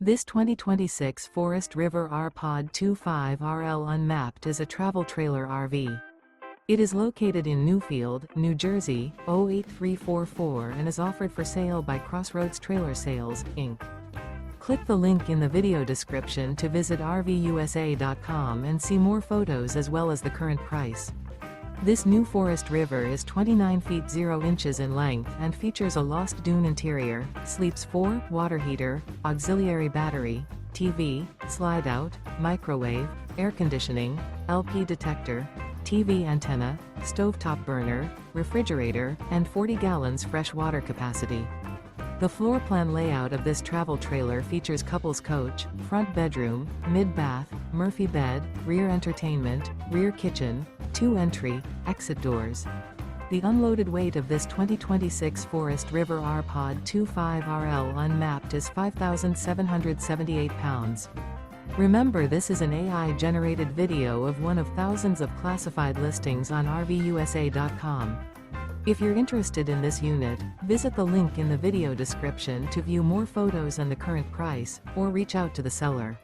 This 2026 Forest River R-Pod 25RL Unmapped is a travel trailer RV. It is located in Newfield, New Jersey, 08344 and is offered for sale by Crossroads Trailer Sales, Inc. Click the link in the video description to visit RVUSA.com and see more photos as well as the current price. This new Forest River is 29 feet 0 inches in length and features a Lost Dune interior, sleeps 4, water heater, auxiliary battery, TV, slide-out, microwave, air conditioning, LP detector, TV antenna, stovetop burner, refrigerator, and 40 gallons fresh water capacity. The floor plan layout of this travel trailer features couples coach, front bedroom, mid-bath, Murphy bed, rear entertainment, rear kitchen, 2 entry, exit doors. The unloaded weight of this 2026 Forest River R-Pod 25RL Unmapped is 5,778 pounds. Remember, this is an AI-generated video of one of thousands of classified listings on RVUSA.com. If you're interested in this unit, visit the link in the video description to view more photos and the current price, or reach out to the seller.